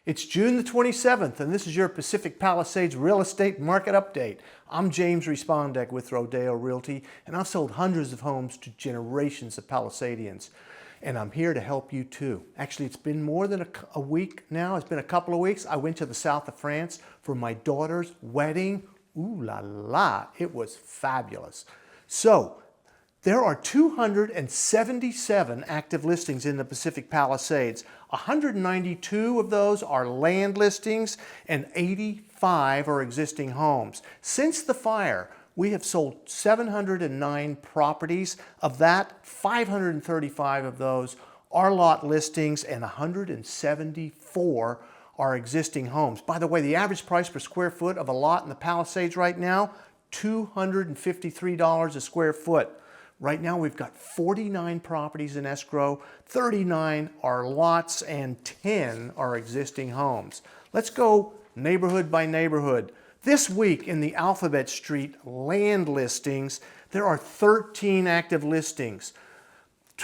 It's June the 27th, and this is your Pacific Palisades Real Estate Market Update. I'm James Respondek with Rodeo Realty, and I've sold hundreds of homes to generations of Palisadians. And I'm here to help you too. Actually, it's been more than a week now. It's been a couple of weeks. I went to the south of France for my daughter's wedding. Ooh la la, it was fabulous. So, there are 277 active listings in the Pacific Palisades. 192 of those are land listings and 85 are existing homes. Since the fire, we have sold 709 properties. Of that, 535 of those are lot listings and 174 are existing homes. By the way, the average price per square foot of a lot in the Palisades right now, $253 a square foot. Right now we've got 49 properties in escrow, 39 are lots, and 10 are existing homes. Let's go neighborhood by neighborhood. This week in the Alphabet Street land listings, there are 13 active listings.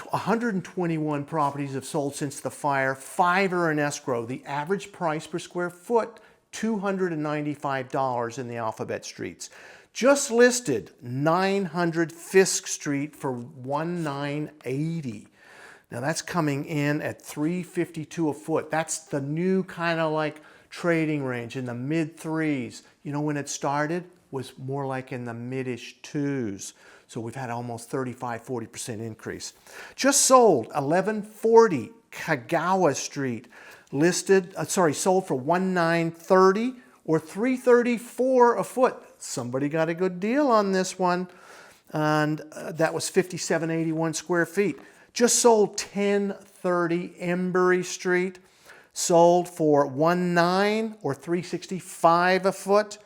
121 properties have sold since the fire, 5 are in escrow. The average price per square foot, $295 in the Alphabet Streets. Just listed 900 Fisk Street for $1,980. Now that's coming in at $352 a foot. That's the new kind of like trading range in the mid threes. You know, when it started was more like in the mid-ish twos. So we've had almost 35–40% increase. Just sold 1140 Kagawa Street, sold for $1,930 or $334 a foot. Somebody got a good deal on this one, and that was 5781 square feet. Just sold 1030 Embury Street, sold for $1,900 or $365 a foot.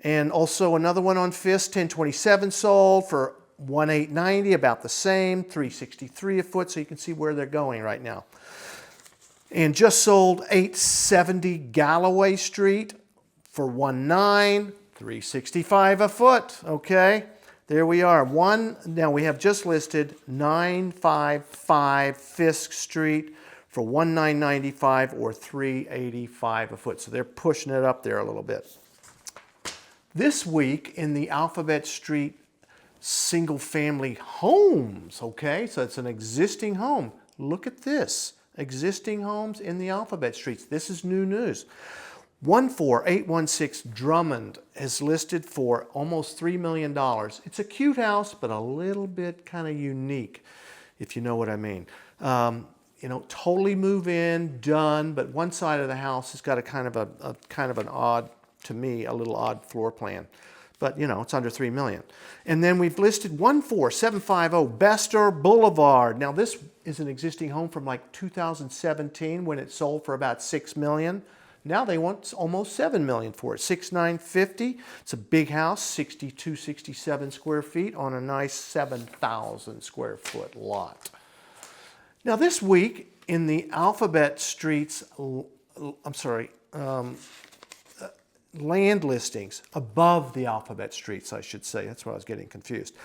And also another one on Fisk, 1027 sold for $1,890, about the same, $363 a foot, so you can see where they're going right now. And just sold 870 Galloway Street for $1,900, $365 a foot, okay? There we are. Now we have just listed 955 Fisk Street for $1,995 or $385 a foot. So they're pushing it up there a little bit. This week in the Alphabet Street single family homes, okay? So it's an existing home. Look at this. Existing homes in the Alphabet Streets. This is new news. 14816 Drummond is listed for almost $3 million. It's a cute house, but a little bit kind of unique, if you know what I mean. You know, totally move in, done, but one side of the house has got a kind of an odd, to me, a little odd floor plan. But, you know, it's under $3 million. And then we've listed 14750 Bester Boulevard. Now, this is an existing home from like 2017 when it sold for about $6 million. Now they want almost $7 million for it. $6,950. It's a big house, 67 square feet on a nice 7,000 square foot lot. Now this week in the Alphabet Streets, land listings, above the Alphabet Streets, I should say. That's why I was getting confused.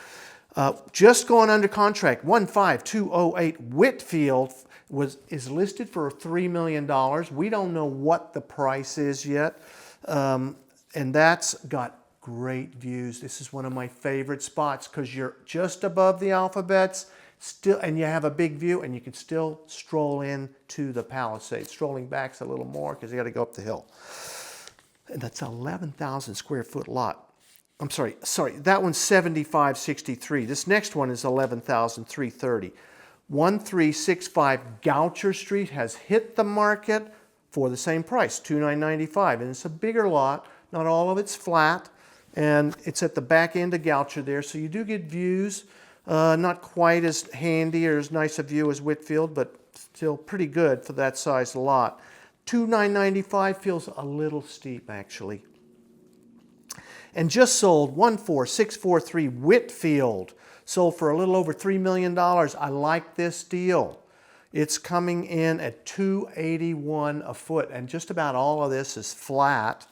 Just going under contract, 15208 Whitfield is listed for $3 million. We don't know what the price is yet. And that's got great views. This is one of my favorite spots because you're just above the Alphabets, and you have a big view, and you can still stroll in to the Palisades. Strolling back's a little more because you got to go up the hill. And that's an 11,000 square foot lot. I'm sorry, that one's 7563. This next one is 11,330. 1365 Goucher Street has hit the market for the same price, $2,995. And it's a bigger lot. Not all of it's flat. And it's at the back end of Goucher there, so you do get views. Not quite as handy or as nice a view as Whitfield, but still pretty good for that size lot. $2,995 feels a little steep, actually. And just sold 14643 Whitfield. Sold for a little over $3 million. I like this deal. It's coming in at $281 a foot, and just about all of this is flat.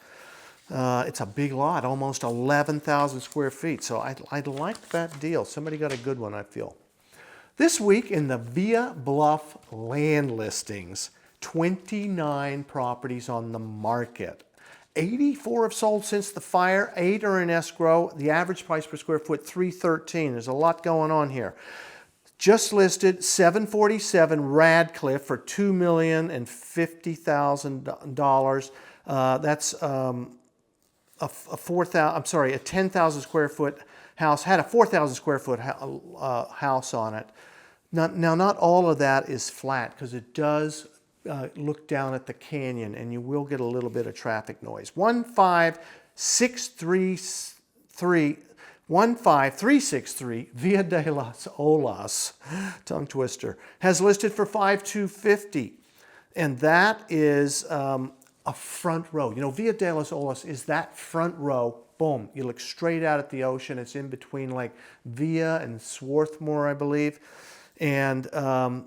It's a big lot, almost 11,000 square feet. So I like that deal. Somebody got a good one, I feel. This week in the Via Bluff land listings, 29 properties on the market. 84 have sold since the fire, 8 are in escrow. The average price per square foot, $313. There's a lot going on here. Just listed 747 Radcliffe for $2,050,000. That's a 10,000 square foot house. Had a 4,000 square foot house on it. Now, not all of that is flat because it does look down at the canyon, and you will get a little bit of traffic noise. 15363 Via de las Olas, tongue twister, has listed for $5,250, and that is a front row. You know, Via de las Olas is that front row. Boom, you look straight out at the ocean. It's in between like Via and Swarthmore, I believe. And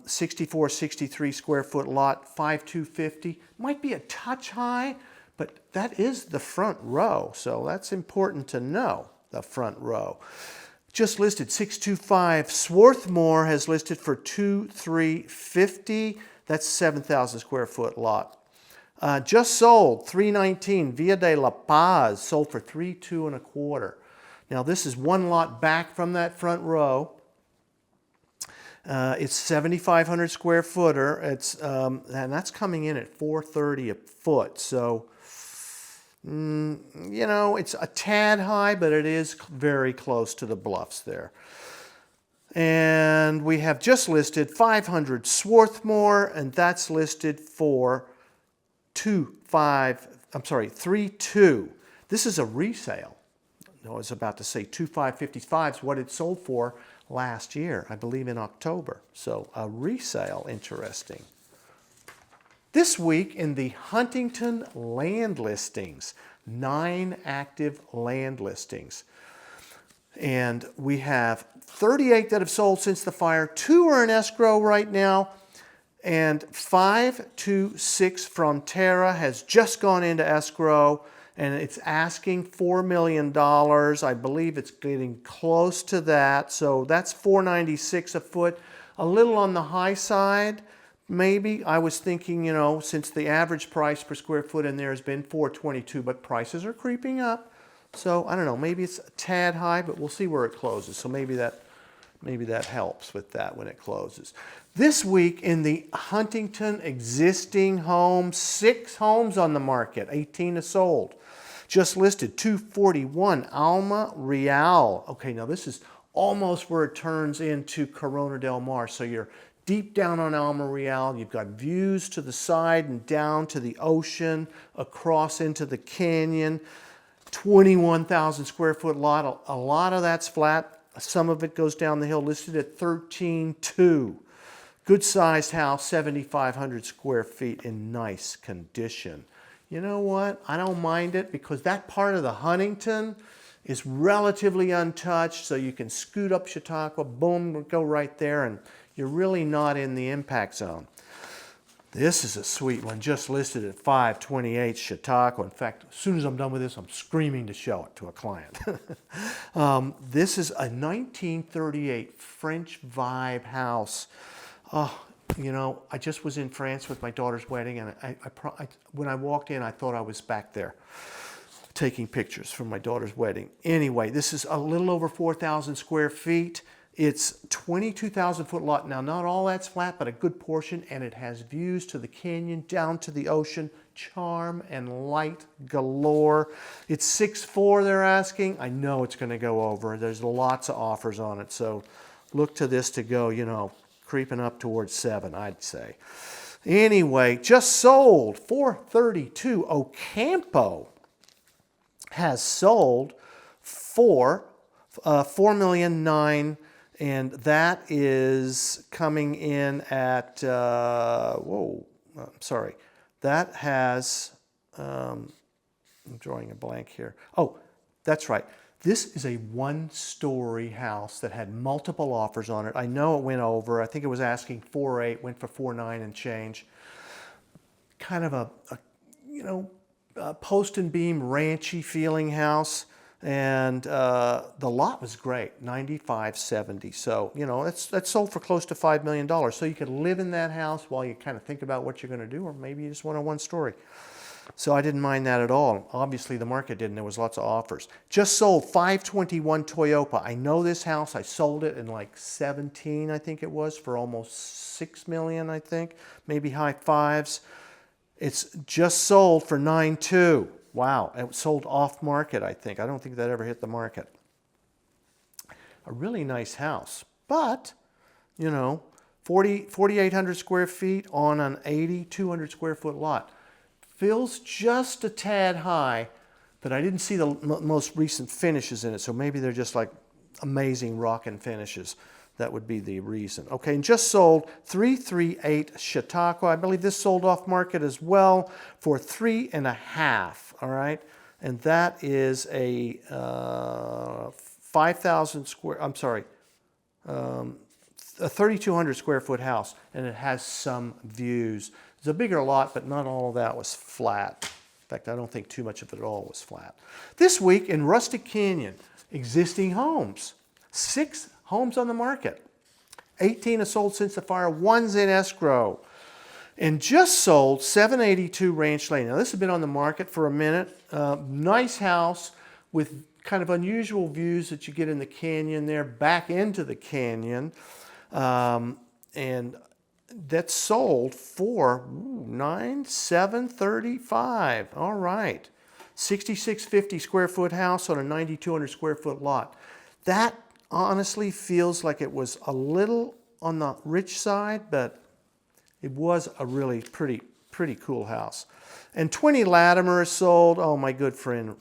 63 square foot lot, $5,250. Might be a touch high, but that is the front row. So that's important to know, the front row. Just listed 625 Swarthmore has listed for $2,350. That's 7,000 square foot lot. Just sold 319 Via de la Paz, sold for $3,225. Now this is one lot back from that front row. It's 7,500 square footer. And that's coming in at $430 a foot. So, you know, it's a tad high, but it is very close to the bluffs there. And we have just listed 500 Swarthmore, and that's listed for $3,200. This is a resale. I was about to say $2,555 is what it sold for last year, I believe in October. So a resale, interesting. This week in the Huntington land listings, 9 active land listings. And we have 38 that have sold since the fire. 2 are in escrow right now. And 526 Frontera has just gone into escrow, and it's asking $4 million. I believe it's getting close to that. So that's $496 a foot. A little on the high side, maybe. I was thinking, you know, since the average price per square foot in there has been $422, but prices are creeping up. So I don't know, maybe it's a tad high, but we'll see where it closes. So maybe that helps with that when it closes. This week in the Huntington existing homes, 6 homes on the market, 18 are sold. Just listed 241 Alma Real. Okay, now this is almost where it turns into Corona del Mar. So you're deep down on Alma Real. You've got views to the side and down to the ocean, across into the canyon. 21,000 square foot lot. A lot of that's flat. Some of it goes down the hill, listed at $13,200. Good sized house, 7,500 square feet in nice condition. You know what? I don't mind it because that part of the Huntington is relatively untouched, so you can scoot up Chautauqua, boom, go right there, and you're really not in the impact zone. This is a sweet one, just listed at $528 Chautauqua. In fact, as soon as I'm done with this, I'm screaming to show it to a client. This is a 1938 French vibe house. Oh, you know, I just was in France with my daughter's wedding, and when I walked in, I thought I was back there taking pictures from my daughter's wedding. Anyway, this is a little over 4,000 square feet. It's 22,000 foot lot. Now, not all that's flat, but a good portion, and it has views to the canyon, down to the ocean, charm and light galore. It's 6.4 they're asking. I know it's going to go over. There's lots of offers on it, so look to this to go, you know, creeping up towards 7, I'd say. Anyway, just sold, 432 Ocampo has sold for $4,900,000. And that is coming in at, that has, I'm drawing a blank here. Oh, that's right. This is a 1-story house that had multiple offers on it. I know it went over. I think it was asking $4,800, went for $4,900 and change. Kind of a post and beam ranchy feeling house. And the lot was great, $95.70. So, you know, that's sold for close to $5 million. So you could live in that house while you kind of think about what you're going to do, or maybe you just want a one story. So I didn't mind that at all. Obviously the market didn't. There was lots of offers. Just sold 521 Toyota. I know this house. I sold it in like 17, I think it was, for almost 6 million, I think, maybe high fives. It's just sold for 9.2. Wow, it sold off market, I think. I don't think that ever hit the market. A really nice house, but, you know, 4,800 square feet on an 200 square foot lot. Feels just a tad high, but I didn't see the most recent finishes in it, so maybe they're just like amazing rockin' finishes. That would be the reason. Okay, and just sold 338 Chautauqua. I believe this sold off market as well for 3.5. All right, and that is a 5,000 square. I'm sorry, a 3,200 square foot house, and it has some views. It's a bigger lot, but not all of that was flat. In fact, I don't think too much of it at all was flat. This week in Rustic Canyon, existing homes. 6 homes on the market. 18 have sold since the fire, 1's in escrow. And just sold 782 Ranch Lane. Now this has been on the market for a minute. Nice house with kind of unusual views that you get in the canyon there, back into the canyon. And that's sold for $9,735. All right. 6,650 square foot house on a 9,200 square foot lot. That honestly feels like it was a little on the rich side, but it was a really pretty cool house. And 20 Latimer is sold. Oh, my good friend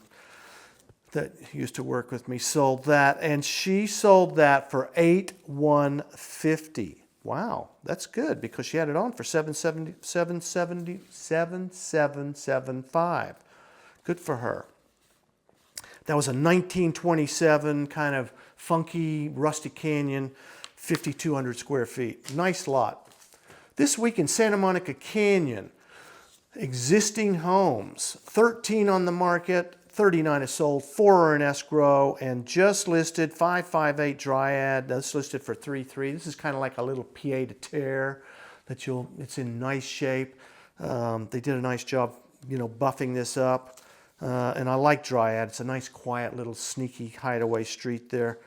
that used to work with me sold that, and she sold that for $8,150. Wow, that's good because she had it on for $7,775. Good for her. That was a 1927 kind of funky Rustic Canyon, 5,200 square feet. Nice lot. This week in Santa Monica Canyon, existing homes, 13 on the market, 39 is sold, 4 are in escrow, and just listed 558 Dryad. That's listed for 3.3. This is kind of like a little pied-à-terre that it's in nice shape. They did a nice job, you know, buffing this up. And I like Dryad. It's a nice, quiet, little sneaky hideaway street there.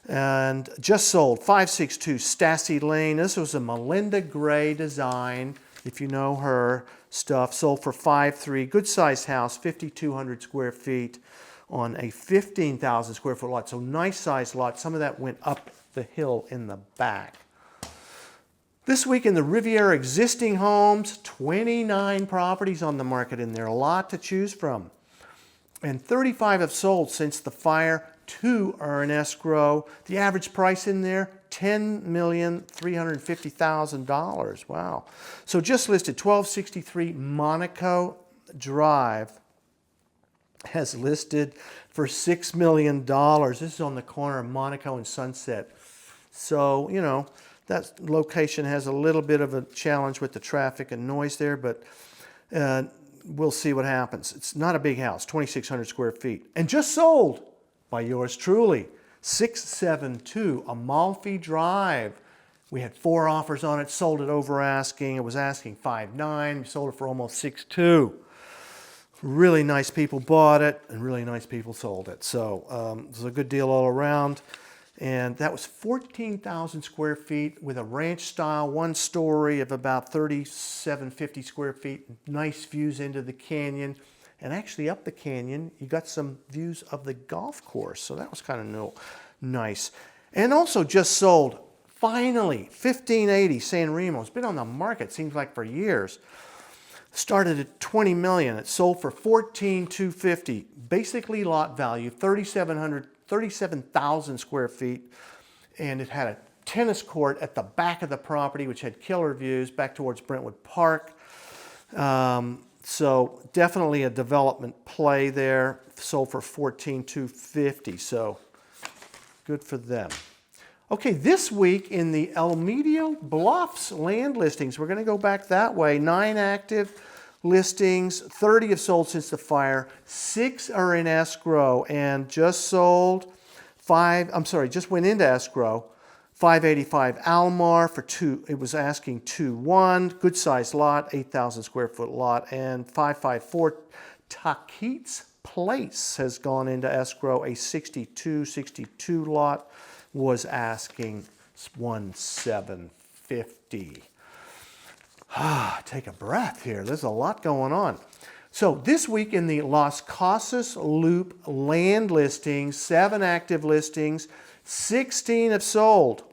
And just sold 562 Stassi Lane. This was a Melinda Gray design, if you know her stuff. Sold for 5.3. Good sized house, 5,200 square feet on a 15,000 square foot lot. So nice sized lot. Some of that went up the hill in the back. This week in the Riviera existing homes, 29 properties on the market in there. A lot to choose from. And 35 have sold since the fire. 2 are in escrow. The average price in there, $10,350,000. Wow. So just listed 1263 Monaco Drive has listed for $6 million. This is on the corner of Monaco and Sunset. So, you know, that location has a little bit of a challenge with the traffic and noise there, but we'll see what happens. It's not a big house, 2,600 square feet. And just sold by yours truly, 672 Amalfi Drive. We had 4 offers on it, sold it over asking. It was asking 5.9. We sold it for almost 6.2. Really nice people bought it, and really nice people sold it. So it was a good deal all around. And that was 14,000 square feet with a ranch style, 1 story of about 3,750 square feet. Nice views into the canyon. And actually up the canyon, you got some views of the golf course. So that was kind of nice. And also just sold, finally, 1580 San Remo. It's been on the market, seems like for years. Started at $20 million. It sold for $14,250. Basically lot value, 37,000 square feet. And it had a tennis court at the back of the property, which had killer views back towards Brentwood Park. So definitely a development play there. Sold for $14,250. So good for them. Okay, this week in the El Medio Bluffs land listings, we're going to go back that way. 9 active listings, 30 have sold since the fire, 6 are in escrow, and just sold 5, just went into escrow, 585 Almar for 2, it was asking 2.1, good sized lot, 8,000 square foot lot, and 554 Taquit's Place has gone into escrow, a 62 lot, was asking 1,750. Take a breath here. There's a lot going on. So this week in the Las Casas Loop land listings, 7 active listings, 16 have sold.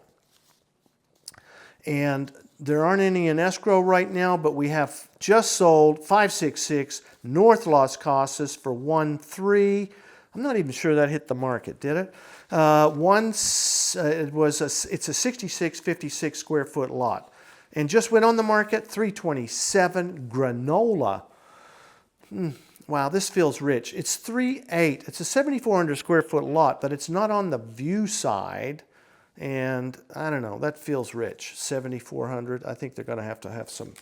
And there aren't any in escrow right now, but we have just sold 566 North Las Casas for 1.3. I'm not even sure that hit the market, did it? It's a 6656 square foot lot. And just went on the market, 327 Granola. Wow, this feels rich. It's 3.8. It's a 7,400 square foot lot, but it's not on the view side. And I don't know, that feels rich. 7,400. I think they're going to have some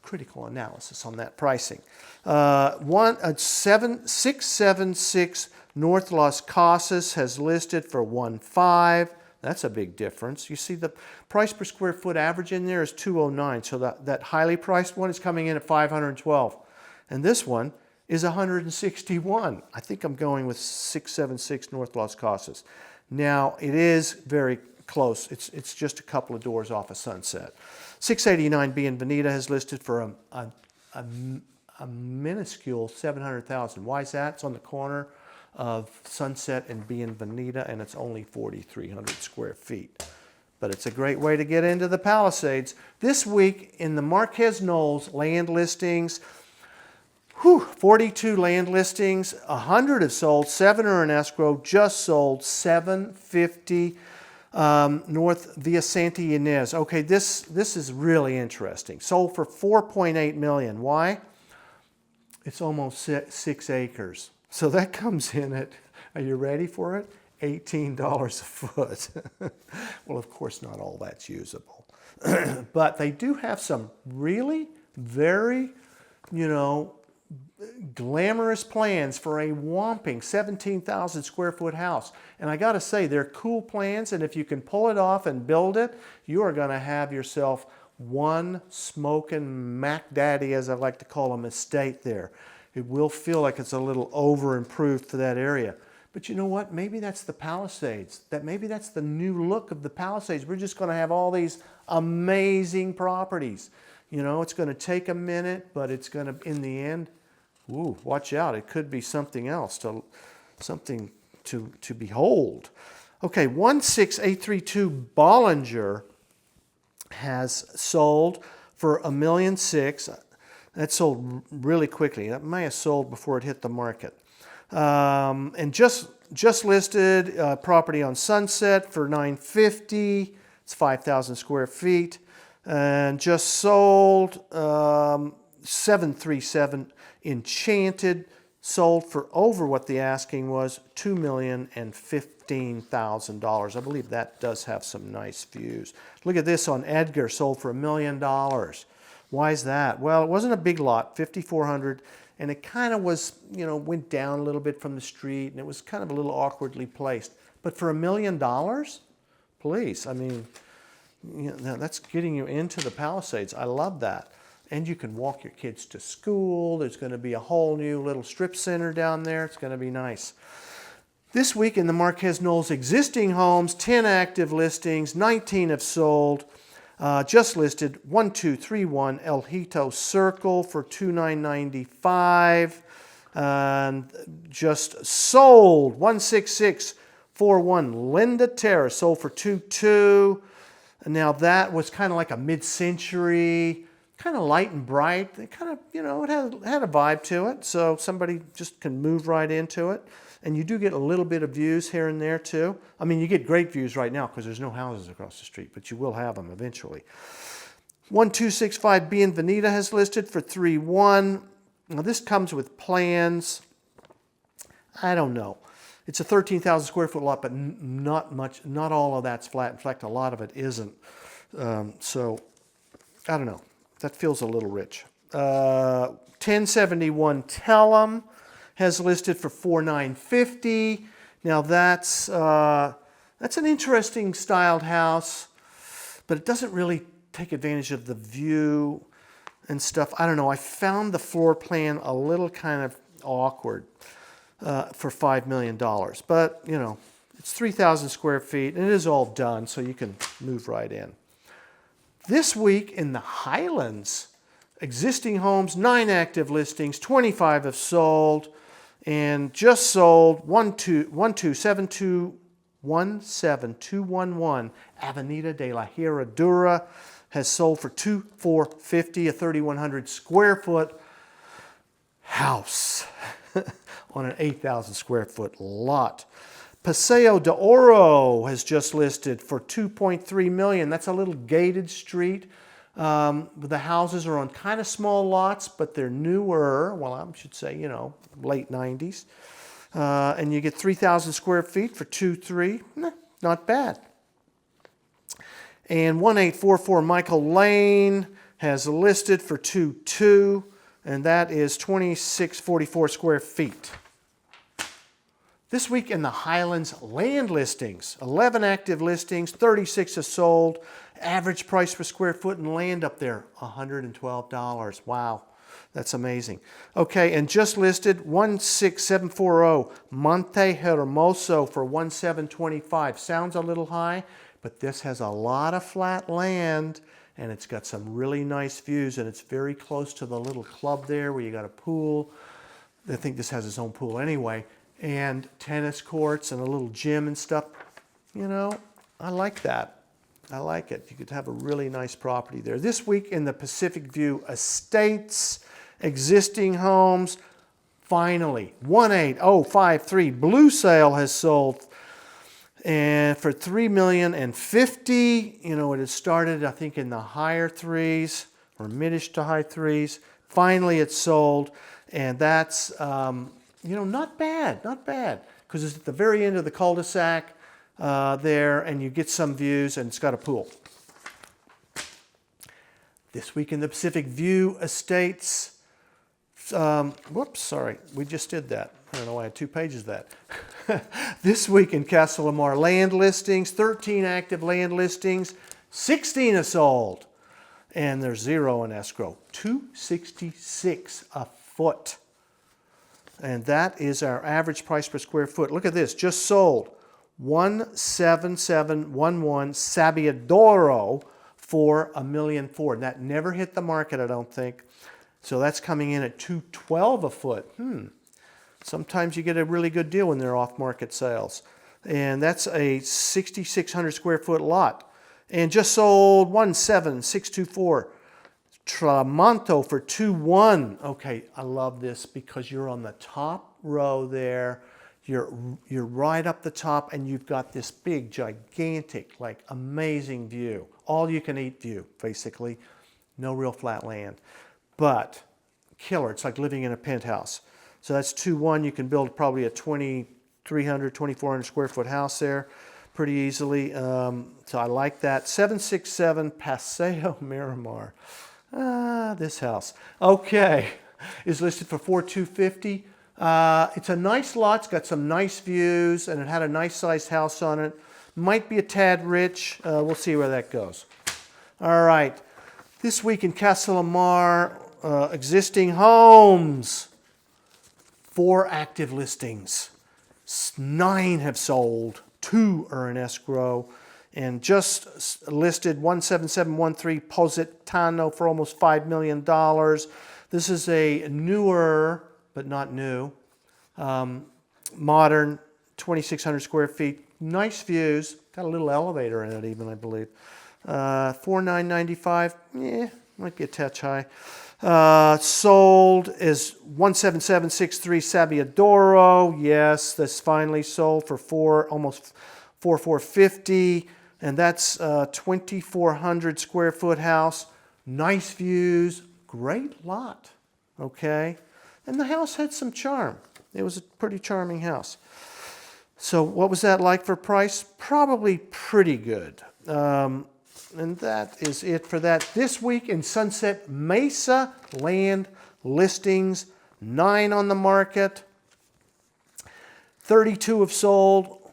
critical analysis on that pricing. 676 North Las Casas has listed for 1.5. That's a big difference. You see the price per square foot average in there is 209. So that highly priced one is coming in at 512. And this one is 161. I think I'm going with 676 North Las Casas. Now, it is very close. It's just a couple of doors off of Sunset. 689 Bienvenida has listed for a minuscule 700,000. Why is that? It's on the corner of Sunset and Bienvenida, and it's only 4,300 square feet. But it's a great way to get into the Palisades. This week in the Marquez Knolls land listings, 42 land listings, 100 have sold, 7 are in escrow, just sold 750 North Via Santa Ynez. Okay, this is really interesting. Sold for $4.8 million. Why? It's almost 6 acres. So that comes in at, are you ready for it? $18 a foot. Well, of course, not all that's usable. But they do have some really very, glamorous plans for a whopping 17,000 square foot house. And I got to say, they're cool plans, and if you can pull it off and build it, you are going to have yourself one smoking Mac Daddy, as I like to call them, estate there. It will feel like it's a little over improved for that area. But you know what? Maybe that's the Palisades. Maybe that's the new look of the Palisades. We're just going to have all these amazing properties. It's going to take a minute, but it's going to, in the end, ooh, watch out. It could be something else, something to behold. Okay, 16832 Bollinger has sold for $1.6 million. That sold really quickly. That may have sold before it hit the market. And just listed property on Sunset for $950. It's 5,000 square feet. And just sold 737 Enchanted, sold for over what the asking was, $2,015,000. I believe that does have some nice views. Look at this on Edgar, sold for $1 million. Why is that? Well, it wasn't a big lot, 5,400, and it kind of was, went down a little bit from the street, and it was kind of a little awkwardly placed. But for $1 million, please, I mean, that's getting you into the Palisades. I love that. And you can walk your kids to school. There's going to be a whole new little strip center down there. It's going to be nice. This week in the Marquez Knolls existing homes, 10 active listings, 19 have sold. Just listed 1231 El Hito Circle for $2,995. And just sold 16641 Linda Terrace, sold for $2,200. And now that was kind of like a mid-century, kind of light and bright. It kind of, it had a vibe to it. So somebody just can move right into it. And you do get a little bit of views here and there too. I mean, you get great views right now because there's no houses across the street, but you will have them eventually. 1265 Bienvenida has listed for $3,100. Now this comes with plans. I don't know. It's a 13,000 square foot lot, but not all of that's flat. In fact, a lot of it isn't. So I don't know. That feels a little rich. 1071 Tellum has listed for $4,950. Now that's an interesting styled house, but it doesn't really take advantage of the view and stuff. I don't know. I found the floor plan a little kind of awkward for $5 million, but you know, it's 3,000 square feet and it is all done, so you can move right in. This week in the Highlands, existing homes, 9 active listings, 25 have sold, and just sold 17211 Avenida de la Herradura has sold for $2,450, a 3,100 square foot house on an 8,000 square foot lot. Paseo de Oro has just listed for $2.3 million. That's a little gated street. The houses are on kind of small lots, but they're newer. Well, I should say, you know, late 90s. And you get 3,000 square feet for $2.3. Not bad. And 1844 Michael Lane has listed for $2.2, and that is 2,644 square feet. This week in the Highlands, land listings, 11 active listings, 36 are sold. Average price per square foot in land up there, $112. Wow, that's amazing. Okay, and just listed 16740 Monte Hermoso for $1,725. Sounds a little high, but this has a lot of flat land and it's got some really nice views, and it's very close to the little club there where you got a pool. I think this has its own pool anyway, and tennis courts and a little gym and stuff. You know, I like that. I like it. You could have a really nice property there. This week in the Pacific View Estates, existing homes, finally, 18053 Blue Sale has sold, and for $3,050,000. You know, it had started, I think, in the higher threes or midish to high threes. Finally, it's sold, and that's, you know, not bad, because it's at the very end of the cul-de-sac there, and you get some views, and it's got a pool. This week in the Pacific View Estates, whoops, sorry, we just did that. I don't know why I had 2 pages of that. This week in Casa Lamar, land listings, 13 active land listings, 16 are sold, and there's 0 in escrow. $266 a foot. And that is our average price per square foot. Look at this, just sold. 17711 Sabiadoro for $1,400,000. That never hit the market, I don't think. So that's coming in at $212 a foot. Sometimes you get a really good deal when they're off-market sales. And that's a 6,600 square foot lot. And just sold 17624 Tramonto for $2,100. Okay, I love this because you're on the top row there. You're right up the top, and you've got this big, gigantic, like amazing view. All you can eat view, basically. No real flat land. But killer, it's like living in a penthouse. So that's $2,100. You can build probably a 2,300, 2,400 square foot house there pretty easily. So I like that. 767 Paseo Miramar. This house. Okay, is listed for $4,250. It's a nice lot. It's got some nice views, and it had a nice sized house on it. Might be a tad rich. We'll see where that goes. All right. This week in Casa Lamar, existing homes. 4 active listings. 9 have sold. 2 are in escrow. And just listed 17713 Positano for almost $5 million. This is a newer, but not new, modern, 2,600 square feet. Nice views. Got a little elevator in it even, I believe. $4,995. Yeah, might be a touch high. Sold is 17763 Sabiadoro. Yes, that's finally sold for almost $4,450, and that's a 2,400 square foot house. Nice views, great lot. Okay, and the house had some charm. It was a pretty charming house. So what was that like for price? Probably pretty good. And that is it for that. This week in Sunset Mesa, land listings, 9 on the market, 32 have sold.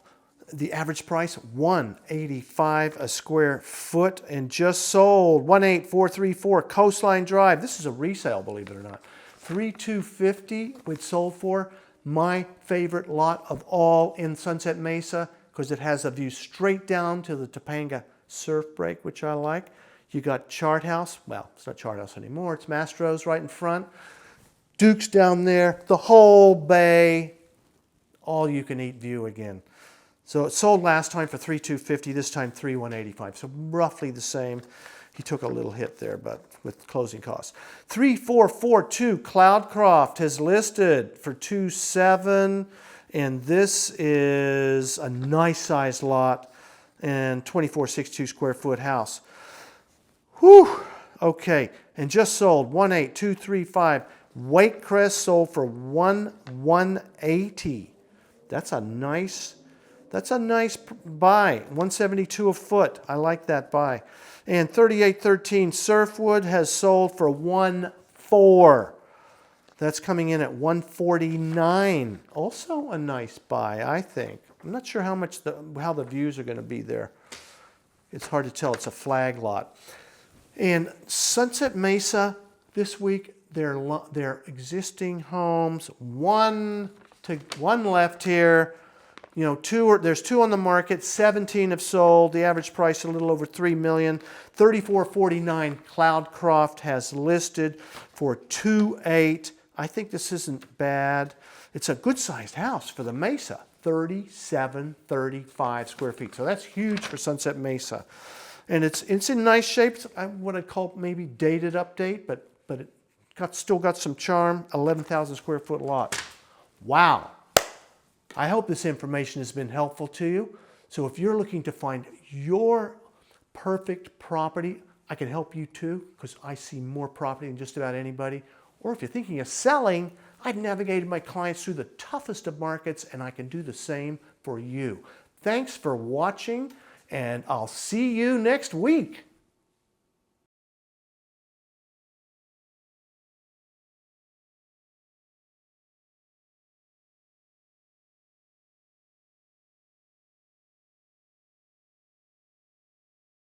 The average price, $185 a square foot, and just sold 18434 Coastline Drive. This is a resale, believe it or not. 3250 it sold for. My favorite lot of all in Sunset Mesa because it has a view straight down to the Topanga surf break, which I like. You got Chart House. Well, it's not Chart House anymore. It's Mastro's right in front. Duke's down there. The whole bay. All you can eat view again. So it sold last time for $3,250, this time $3,185. So roughly the same. He took a little hit there, but with closing costs. 3442 Cloudcroft has listed for $2,700, and this is a nice sized lot and 2462 square foot house. Whew. Okay, and just sold 18235 Wakecrest sold for $1,180. That's a nice buy. 172 a foot. I like that buy. And 3813 Surfwood has sold for $1,400. That's coming in at $149. Also a nice buy, I think. I'm not sure how the views are going to be there. It's hard to tell. It's a flag lot. And Sunset Mesa this week, their existing homes, one left here. You know, there's 2 on the market, 17 have sold. The average price a little over $3 million. 3449 Cloudcroft has listed for $2,800. I think this isn't bad. It's a good-sized house for the Mesa, 3735 square feet. So that's huge for Sunset Mesa, and it's in nice shape. What I'd call maybe dated update, but it still got some charm. 11,000 square foot lot. Wow. I hope this information has been helpful to you. So if you're looking to find your perfect property, I can help you too, because I see more property than just about anybody. Or if you're thinking of selling, I've navigated my clients through the toughest of markets, and I can do the same for you. Thanks for watching, and I'll see you next week.